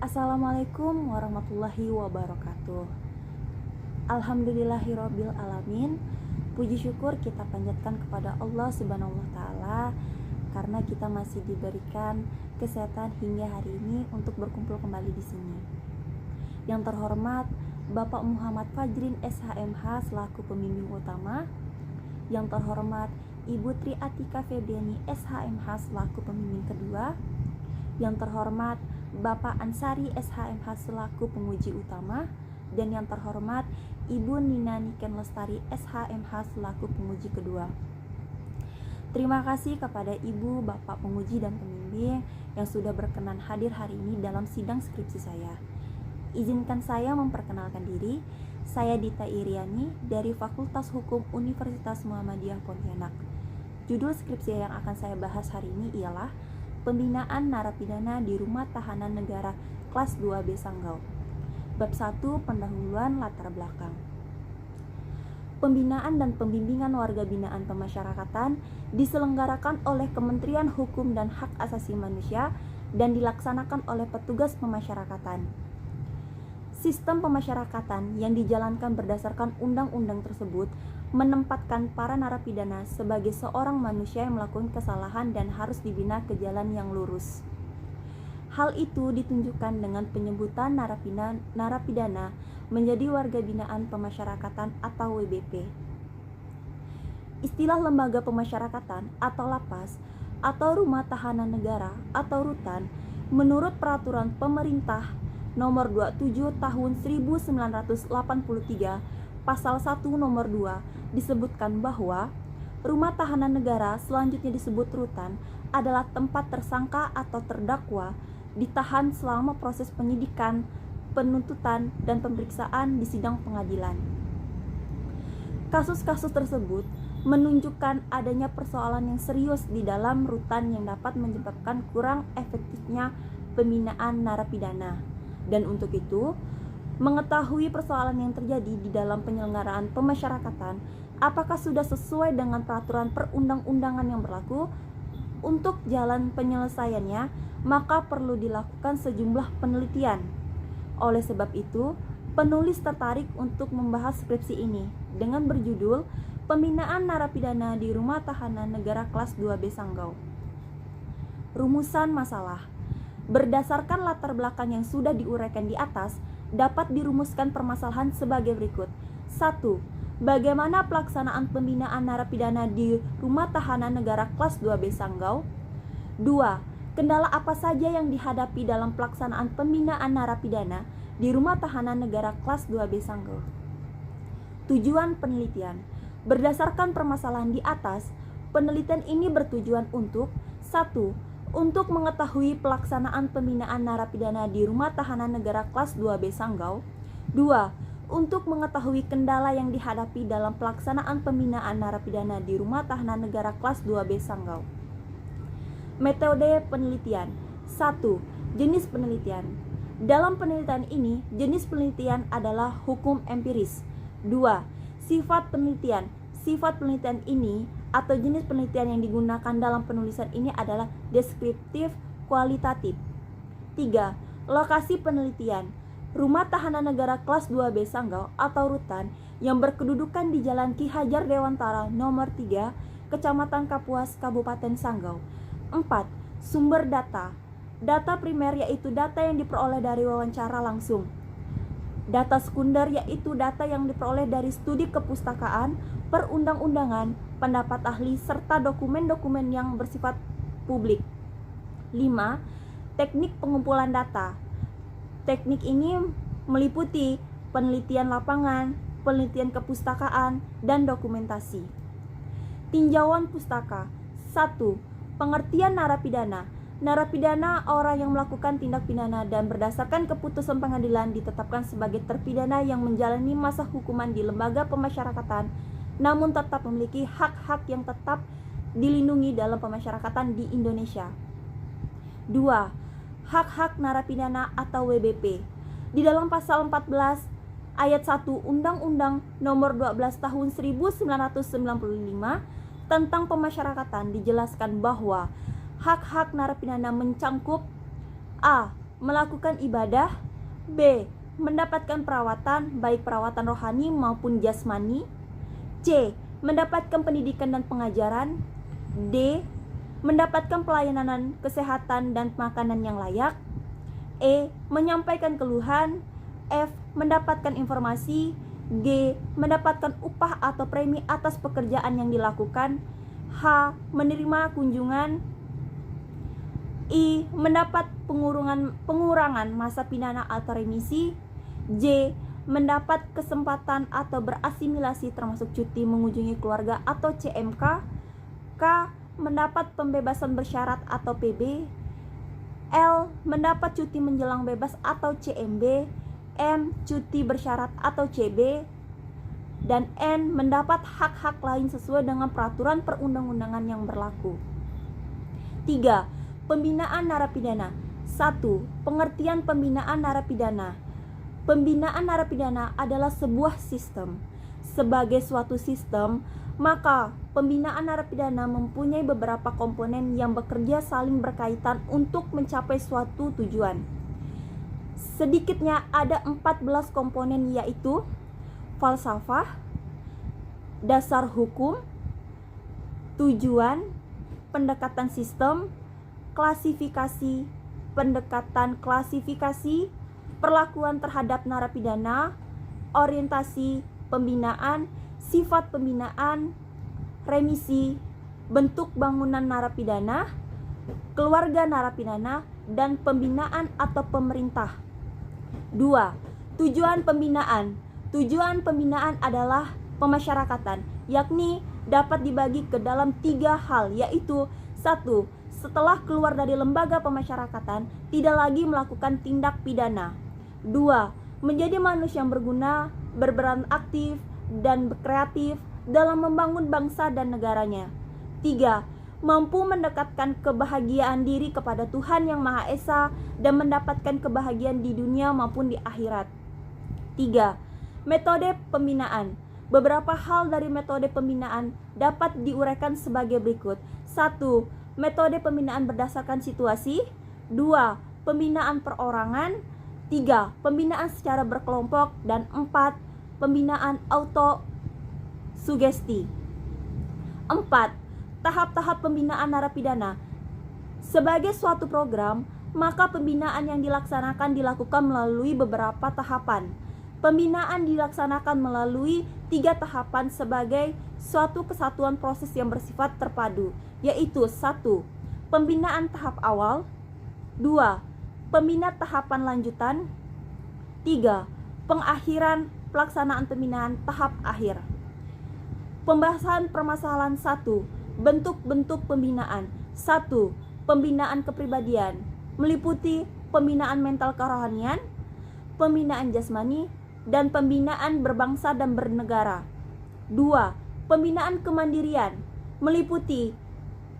Assalamualaikum warahmatullahi wabarakatuh. Alhamdulillahirabbil alamin. Puji syukur kita panjatkan kepada Allah Subhanahu wa taala karena kita masih diberikan kesehatan hingga hari ini untuk berkumpul kembali di sini. Yang terhormat Bapak Muhammad Fajrin SHMH selaku pembimbing utama. Yang terhormat Ibu Tri Atika Febriani SHMH selaku pembimbing kedua. Yang terhormat Bapak Ansari SHMH selaku penguji utama, dan yang terhormat Ibu Nina Niken Lestari SHMH selaku penguji kedua. Terima kasih kepada Ibu, Bapak penguji dan pembimbing yang sudah berkenan hadir hari ini dalam sidang skripsi saya. Izinkan saya memperkenalkan diri. Saya Dita Iriani dari Fakultas Hukum Universitas Muhammadiyah Pontianak. Judul skripsi yang akan saya bahas hari ini ialah Pembinaan Narapidana di Rumah Tahanan Negara Kelas 2B Sanggau. Bab 1, pendahuluan latar belakang. Pembinaan dan pembimbingan warga binaan pemasyarakatan diselenggarakan oleh Kementerian Hukum dan Hak Asasi Manusia dan dilaksanakan oleh petugas pemasyarakatan. Sistem pemasyarakatan yang dijalankan berdasarkan undang-undang tersebut menempatkan para narapidana sebagai seorang manusia yang melakukan kesalahan dan harus dibina ke jalan yang lurus. Hal itu ditunjukkan dengan penyebutan narapidana menjadi warga binaan pemasyarakatan atau WBP. Istilah lembaga pemasyarakatan atau lapas atau rumah tahanan negara atau rutan menurut peraturan pemerintah nomor 27 tahun 1983 pasal 1 nomor 2 disebutkan bahwa rumah tahanan negara, selanjutnya disebut rutan, adalah tempat tersangka atau terdakwa ditahan selama proses penyidikan, penuntutan, dan pemeriksaan di sidang pengadilan. Kasus-kasus tersebut menunjukkan adanya persoalan yang serius di dalam rutan yang dapat menyebabkan kurang efektifnya pembinaan narapidana. Dan untuk itu, mengetahui persoalan yang terjadi di dalam penyelenggaraan pemasyarakatan, apakah sudah sesuai dengan peraturan perundang-undangan yang berlaku, untuk jalan penyelesaiannya, maka perlu dilakukan sejumlah penelitian. Oleh sebab itu, penulis tertarik untuk membahas skripsi ini dengan berjudul Pembinaan Narapidana di Rumah Tahanan Negara Kelas 2B Sanggau. Rumusan masalah. Berdasarkan latar belakang yang sudah diuraikan di atas, dapat dirumuskan permasalahan sebagai berikut. 1. Bagaimana pelaksanaan pembinaan narapidana di Rumah Tahanan Negara Kelas 2B Sanggau? 2. Kendala apa saja yang dihadapi dalam pelaksanaan pembinaan narapidana di Rumah Tahanan Negara Kelas 2B Sanggau? Tujuan penelitian. Berdasarkan permasalahan di atas, penelitian ini bertujuan untuk 1. Untuk mengetahui pelaksanaan pembinaan narapidana di Rumah Tahanan Negara Kelas 2B Sanggau. 2. Untuk mengetahui kendala yang dihadapi dalam pelaksanaan pembinaan narapidana di Rumah Tahanan Negara Kelas 2B Sanggau. Metode penelitian. 1. Jenis penelitian. Dalam penelitian ini, jenis penelitian adalah hukum empiris. 2. Sifat penelitian. Sifat penelitian ini atau jenis penelitian yang digunakan dalam penulisan ini adalah deskriptif kualitatif. 3. Lokasi penelitian. Rumah Tahanan Negara Kelas 2B Sanggau atau rutan yang berkedudukan di Jalan Ki Hajar Dewantara nomor 3, Kecamatan Kapuas, Kabupaten Sanggau. 4. Sumber data. Data primer yaitu data yang diperoleh dari wawancara langsung. Data sekunder yaitu data yang diperoleh dari studi kepustakaan, perundang-undangan, pendapat ahli, serta dokumen-dokumen yang bersifat publik. 5. Teknik pengumpulan data. Teknik ini meliputi penelitian lapangan, penelitian kepustakaan, dan dokumentasi. Tinjauan pustaka. 1. Pengertian narapidana. Narapidana orang yang melakukan tindak pidana dan berdasarkan keputusan pengadilan ditetapkan sebagai terpidana yang menjalani masa hukuman di lembaga pemasyarakatan, namun tetap memiliki hak-hak yang tetap dilindungi dalam pemasyarakatan di Indonesia. 2. Hak-hak narapidana atau WBP. Di dalam pasal 14 ayat 1 Undang-Undang Nomor 12 Tahun 1995 tentang pemasyarakatan dijelaskan bahwa hak-hak narapidana mencangkup A. melakukan ibadah. B. Mendapatkan perawatan, baik perawatan rohani maupun jasmani. C. Mendapatkan pendidikan dan pengajaran. D. Mendapatkan pelayanan kesehatan dan makanan yang layak. E. Menyampaikan keluhan. F. Mendapatkan informasi. G. Mendapatkan upah atau premi atas pekerjaan yang dilakukan. H. Menerima kunjungan. I. Mendapat pengurangan masa pidana atau remisi. J. Mendapat kesempatan atau berasimilasi termasuk cuti mengunjungi keluarga atau CMK. K. Mendapat pembebasan bersyarat atau PB. L. Mendapat cuti menjelang bebas atau CMB. M. Cuti bersyarat atau CB. Dan N. Mendapat hak-hak lain sesuai dengan peraturan perundang-undangan yang berlaku. 3. Pembinaan narapidana. 1. Pengertian pembinaan narapidana. Pembinaan narapidana adalah sebuah sistem. Sebagai suatu sistem, maka pembinaan narapidana mempunyai beberapa komponen yang bekerja saling berkaitan untuk mencapai suatu tujuan. Sedikitnya ada 14 komponen, yaitu falsafah, dasar hukum, tujuan, pendekatan sistem, klasifikasi, pendekatan klasifikasi, perlakuan terhadap narapidana, orientasi pembinaan, sifat pembinaan, remisi, bentuk bangunan narapidana, keluarga narapidana, dan pembinaan atau pemerintah. 2. Tujuan pembinaan. Tujuan pembinaan adalah pemasyarakatan, yakni dapat dibagi ke dalam 3 hal, yaitu 1. Setelah keluar dari lembaga pemasyarakatan, tidak lagi melakukan tindak pidana. 2. Menjadi manusia yang berguna, berperan aktif, dan kreatif dalam membangun bangsa dan negaranya. 3. Mampu mendekatkan kebahagiaan diri kepada Tuhan Yang Maha Esa dan mendapatkan kebahagiaan di dunia maupun di akhirat. 3. Metode pembinaan. Beberapa hal dari metode pembinaan dapat diuraikan sebagai berikut. 1. Metode pembinaan berdasarkan situasi. 2. Pembinaan perorangan. 3. Pembinaan secara berkelompok. Dan 4. Pembinaan auto-sugesti. 4. Tahap-tahap pembinaan narapidana. Sebagai suatu program, maka pembinaan yang dilaksanakan dilakukan melalui beberapa tahapan. Pembinaan dilaksanakan melalui 3 tahapan sebagai suatu kesatuan proses yang bersifat terpadu, yaitu 1. Pembinaan tahap awal. 2. Pembinaan tahapan lanjutan. 3. Pengakhiran pelaksanaan pembinaan tahap akhir. Pembahasan permasalahan 1. Bentuk-bentuk pembinaan. 1. Pembinaan kepribadian, meliputi pembinaan mental kerohanian, pembinaan jasmani, dan pembinaan berbangsa dan bernegara. 2. Pembinaan kemandirian, meliputi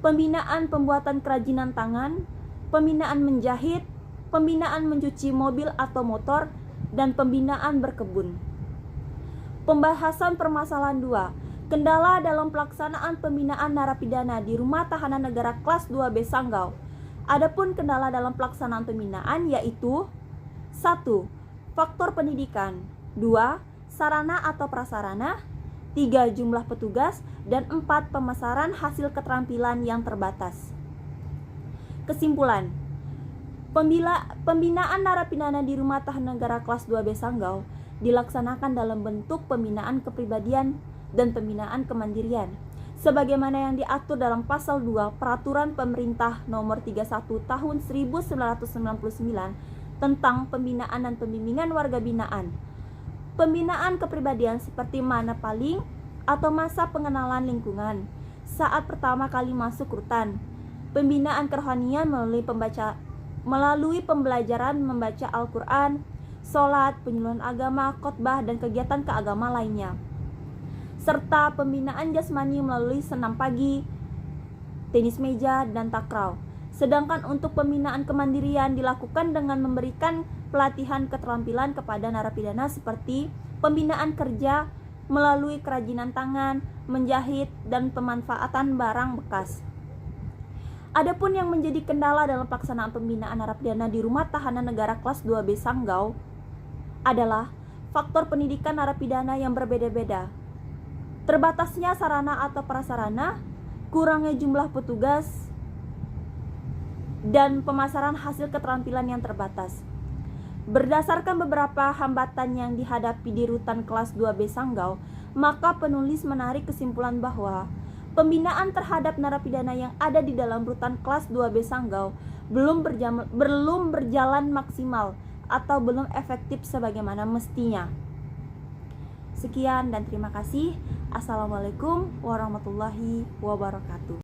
pembinaan pembuatan kerajinan tangan, pembinaan menjahit, pembinaan mencuci mobil atau motor, dan pembinaan berkebun. Pembahasan permasalahan 2. Kendala dalam pelaksanaan pembinaan narapidana di Rumah Tahanan Negara Kelas 2B Sanggau. Adapun kendala dalam pelaksanaan pembinaan yaitu 1. Faktor pendidikan. 2. Sarana atau prasarana. 3. Jumlah petugas. Dan 4. Pemasaran hasil keterampilan yang terbatas. Kesimpulan. Pembinaan narapidana di Rumah Tahanan Negara Kelas 2B Sanggau dilaksanakan dalam bentuk pembinaan kepribadian dan pembinaan kemandirian sebagaimana yang diatur dalam pasal 2 Peraturan Pemerintah Nomor 31 Tahun 1999 tentang pembinaan dan pembimbingan warga binaan. Pembinaan kepribadian seperti mana paling atau masa pengenalan lingkungan saat pertama kali masuk rutan. Pembinaan kerohanian melalui pembelajaran membaca Al-Quran, sholat, penyuluhan agama, khotbah, dan kegiatan keagama lainnya. Serta pembinaan jasmani melalui senam pagi, tenis meja, dan takraw. Sedangkan untuk pembinaan kemandirian dilakukan dengan memberikan pelatihan keterampilan kepada narapidana seperti pembinaan kerja melalui kerajinan tangan, menjahit, dan pemanfaatan barang bekas. Adapun yang menjadi kendala dalam pelaksanaan pembinaan narapidana di rumah tahanan negara kelas 2B Sanggau adalah faktor pendidikan narapidana yang berbeda-beda. Terbatasnya sarana atau prasarana, kurangnya jumlah petugas, dan pemasaran hasil keterampilan yang terbatas. Berdasarkan beberapa hambatan yang dihadapi di rutan kelas 2B Sanggau, maka penulis menarik kesimpulan bahwa pembinaan terhadap narapidana yang ada di dalam rutan kelas 2B Sanggau belum berjalan maksimal atau belum efektif sebagaimana mestinya. Sekian dan terima kasih. Assalamualaikum warahmatullahi wabarakatuh.